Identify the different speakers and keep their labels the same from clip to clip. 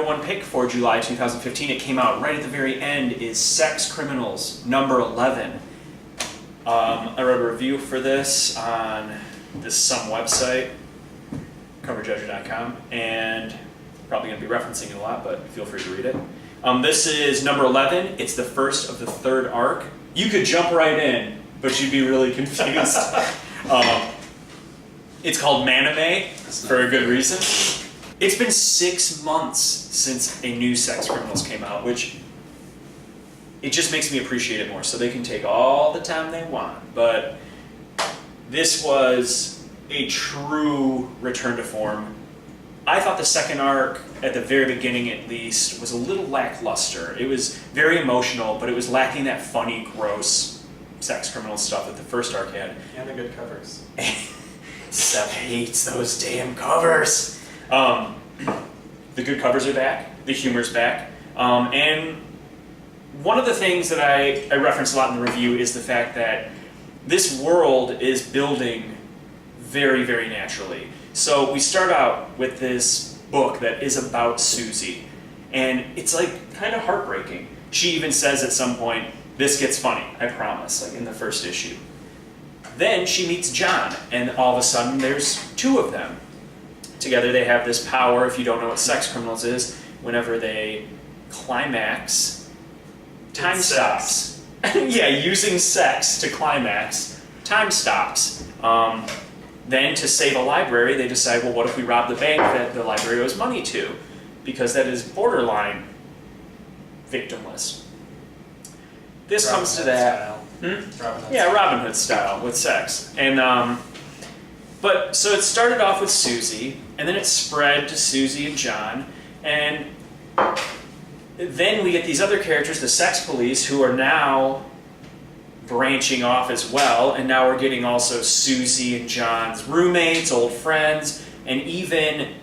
Speaker 1: #1 pick for July 2015. It came out right at the very end. Is Sex Criminals #11. I wrote a review for this on this some website, coverjudger.com, and probably going to be referencing it a lot, but feel free to read it. This is #11. It's the first of the third arc. You could jump right in, but you'd be really confused. It's called Maname for a good reason. It's been 6 months since a new Sex Criminals came out, which it just makes me appreciate it more. So they can take all the time they want. But this was a true return to form. I thought the second arc, at the very beginning at least, was a little lackluster. It was very emotional, but it was lacking that funny, gross sex criminal stuff that the first arc had.
Speaker 2: And the good covers.
Speaker 1: Seth hates those damn covers. The good covers are back. The humor's back. And one of the things that I reference a lot in the review is the fact that this world is building very, very naturally. So we start out with this book that is about Susie, and it's like kind of heartbreaking. She even says at some point, "This gets funny, I promise," like in the first issue. Then she meets John, and all of a sudden there's two of them. Together they have this power. If you don't know what Sex Criminals is, whenever they climax, time stops. Yeah, using sex to climax, time stops. Then to save a library, they decide, well, what if we rob the bank that the library owes money to? Because that is borderline victimless. This
Speaker 2: Robin
Speaker 1: comes to
Speaker 2: Hood
Speaker 1: that.
Speaker 2: Robin Hood
Speaker 1: Yeah,
Speaker 2: style.
Speaker 1: Robin Hood style with sex. And but so it started off with Susie, and then it spread to Susie and John, and then we get these other characters, the sex police, who are now branching off as well, and now we're getting also Susie and John's roommates, old friends, and even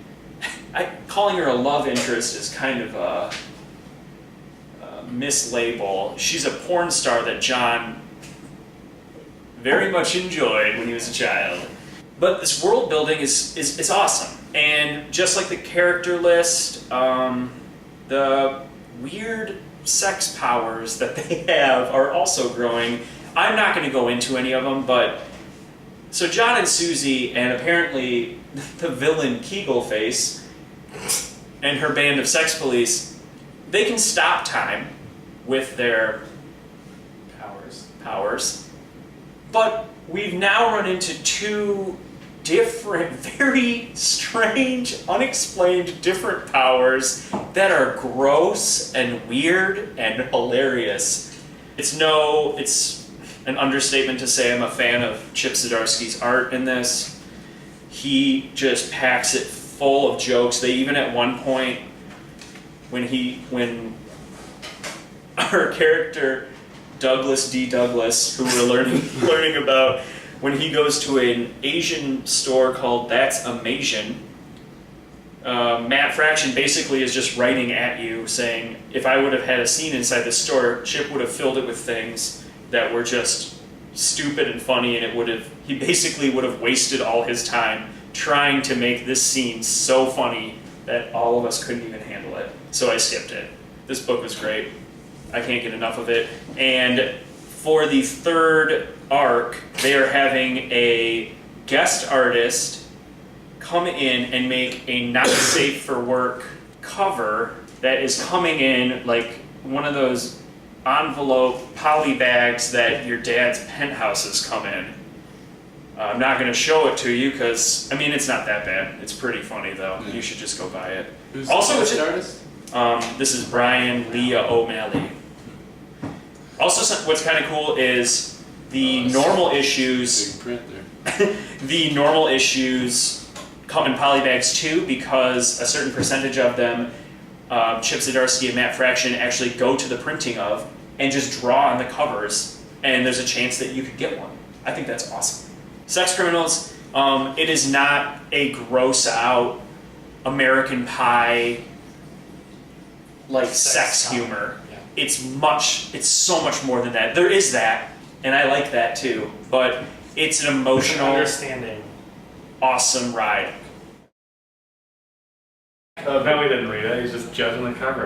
Speaker 1: calling her a love interest is kind of a mislabel. She's a porn star that John very much enjoyed when he was a child. But this world building is awesome, and just like the character list, the weird sex powers that they have are also growing. I'm not going to go into any of them, but so John and Susie, and apparently the villain Keagleface and her band of sex police, they can stop time with their powers. But we've now run into two different, very strange, unexplained different powers that are gross and weird and hilarious. It's an understatement to say I'm a fan of Chip Zdarsky's art in this. He just packs it full of jokes. They even at one point, when our character Douglas D. Douglas, who we're learning about, when he goes to an Asian store called That's Amazing, Matt Fraction basically is just writing at you saying, if I would have had a scene inside the store, Chip would have filled it with things that were just stupid and funny, and he basically would have wasted all his time trying to make this scene so funny that all of us couldn't even handle it. So I skipped it. This book was great. I can't get enough of it. And for the third arc, they are having a guest artist come in and make a not safe for work cover that is coming in like one of those envelope poly bags that your dad's penthouses come in. I'm not going to show it to you because, it's not that bad. It's pretty funny though. Yeah. You should just go buy it.
Speaker 2: Who's
Speaker 1: also,
Speaker 2: the artist?
Speaker 1: This is Brian Leah O'Malley. Also, what's kind of cool is the normal issues.
Speaker 2: Big print there.
Speaker 1: The normal issues come in polybags too, because a certain percentage of them, Chip Zdarsky and Matt Fraction actually go to the printing of and just draw on the covers, and there's a chance that you could get one. I think that's awesome. Sex Criminals, it is not a gross out American Pie like sex humor. Yeah. It's so much more than that. There is that, and I like that too, but it's an emotional,
Speaker 2: understanding,
Speaker 1: awesome ride.
Speaker 3: Oh, no, we didn't read it. He's just judging the cover.